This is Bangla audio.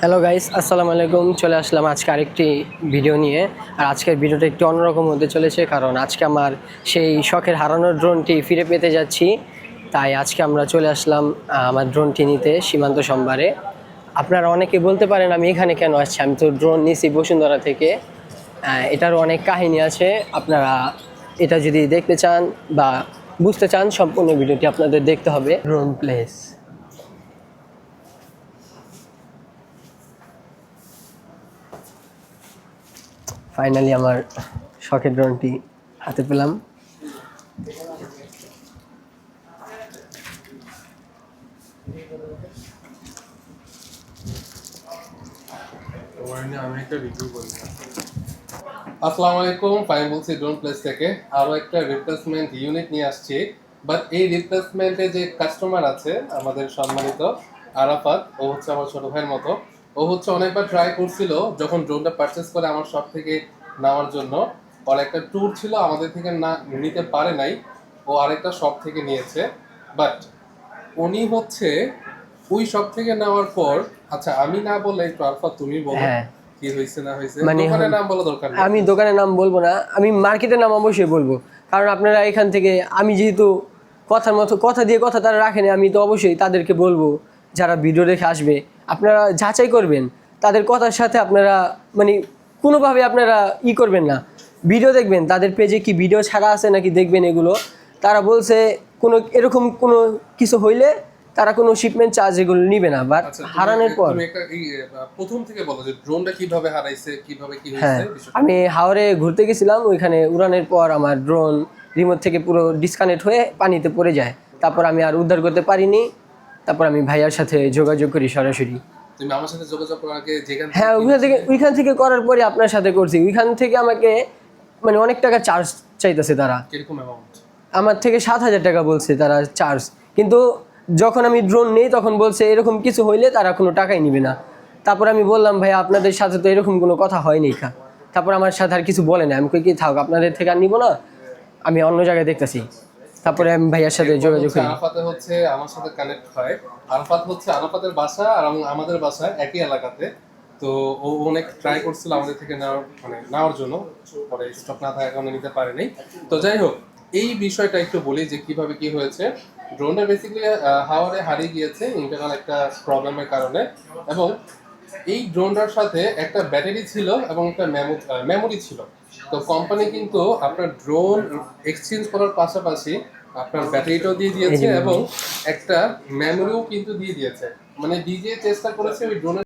হ্যালো গাইস, আসসালামু আলাইকুম। চলে আসলাম আজকে আরেকটি ভিডিও নিয়ে। আর আজকের ভিডিওটা একটু অন্যরকম হতে চলেছে, কারণ আজকে আমার সেই শখের হারানোর ড্রোনটি ফিরে পেতে যাচ্ছি। তাই আজকে আমরা চলে আসলাম আমার ড্রোনটি নিতে সীমান্ত সম্ভারে। আপনারা অনেকে বলতে পারেন আমি এখানে কেন আসছি, আমি তো ড্রোন নিয়েছি বসুন্ধরা থেকে। এটারও অনেক কাহিনী আছে। আপনারা এটা যদি দেখতে চান বা বুঝতে চান, সম্পূর্ণ ভিডিওটি আপনাদের দেখতে হবে। ড্রোন প্লেস, ফাইনালি আমার শখের ড্রোনটি হাতে পেলাম। আসসালামু আলাইকুম, ফাইন বলছি ড্রোন প্লেস থেকে। আরো একটা রিপ্লেসমেন্ট ইউনিট নিয়ে আসছি। বাট এই রিপ্লেসমেন্টে যে কাস্টমার আছে আমাদের সম্মানিত আরাফাত, ও হচ্ছে আমার ছোট ভাইয়ের মতো। ও হচ্ছে অনেকবার ট্রাই করছিল যখন ড্রোনটা পারচেস করে আমার শপ থেকে নেওয়ার জন্য। ওর একটা ট্যুর ছিল, আমাদের থেকে না নিতে পারে নাই, ও আরেকটা শপ থেকে নিয়েছে। বাট উনি হচ্ছে ওই শপ থেকে নেওয়ার পর, আচ্ছা আমি না বললে একটু আরাফাত তুমি বলো হ্যাঁ, কি হয়েছে না হয়েছে। মানে দোকানের নাম বলা দরকার নেই। আমি দোকানের নাম বলবো না, আমি মার্কেটের নাম অবশ্যই বলবো। কারণ আপনারা এখান থেকে, আমি যেহেতু কথার মতো কথা দিয়ে কথা তারা রাখেনি, আমি তো অবশ্যই তাদেরকে বলবো। যারা ভিডিও দেখে আসবে, আপনারা যাচাই করবেন তাদের কথার সাথে। আপনারা মানে কোনোভাবে আপনারা করবেন না, ভিডিও দেখবেন তাদের পেজে কি ভিডিও ছাড়া আছে নাকি দেখবেন এগুলো। তারা বলছে কোনো এরকম কোনো কিছু হইলে তারা কোনো শিপমেন্ট চার্জ এগুলো নিবে না। বাট আচ্ছা, হারানোর পর, তুমি একটা প্রথম থেকে বলো যে ড্রোনটা কিভাবে হারাইছে, কিভাবে কি হ্যাঁ, হয়েছে বিষয়টা। আমি হাওরে ঘুরতে গেছিলাম। ওইখানে উড়ানের পর আমার ড্রোন রিমোট থেকে পুরো ডিসকানেক্ট হয়ে পানিতে পড়ে যায়। তারপর আমি আর উদ্ধার করতে পারিনি। তারপর আমি ভাইয়ার সাথে যোগাযোগ করি সরাসরি। তুমি আমার সাথে যোগাযোগ করার আগে যেখান থেকে হ্যাঁ, ওইখান থেকে করার পরে আপনার সাথে করছি। ওইখান থেকে আমাকে মানে অনেক টাকা চার্জ চাইতেছে তারা। কিরকম অ্যামাউন্ট? আমার থেকে 7,000 টাকা বলছে তারা চার্জ। কিন্তু যখন আমি ড্রোন নেই তখন বলছে এরকম কিছু হইলে তারা কোনো টাকাই নিবে না। তারপর আমি বললাম ভাই আপনাদের সাথে তো এরকম কোনো কথা হয়নি। তারপর আমার সাথে আর কিছু বলে না। আমি কই কি থাক, আপনাদের থেকে আর নিবো না, আমি অন্য জায়গায় দেখতেছি। তারপরে আমি ভাইয়ার সাথে যোগাযোগ করি। আরাফাতে হচ্ছে আমার সাথে কানেক্ট হয়। আরাফাত হচ্ছে আরাফাতের বাসা আর আমাদের বাসা একই এলাকাতে। তো ও অনেক ট্রাই করছিল আমাদের থেকে নেওয়ার জন্য, পরে স্টক না থাকার কারণে নিতে পারেনি। তো যাই হোক, এই বিষয়টা একটু বলি যে কিভাবে কি হয়েছে। ড্রোনটা বেসিক্যালি হাওয়ারে হারিয়ে গিয়েছে ইন্টারনাল একটা প্রবলেমের কারণে। এবং এই ড্রোনটার সাথে একটা ব্যাটারি ছিল এবং একটা মেমোরি ছিল। তো কোম্পানি কিন্তু আপনার ড্রোন এক্সচেঞ্জ করার পাশাপাশি আপনার ব্যাটারিটাও দিয়ে দিয়েছে এবং একটা মেমোরিও কিন্তু দিয়ে দিয়েছে। মানে ডিজে চেষ্টা করেছে ওই ড্রোনের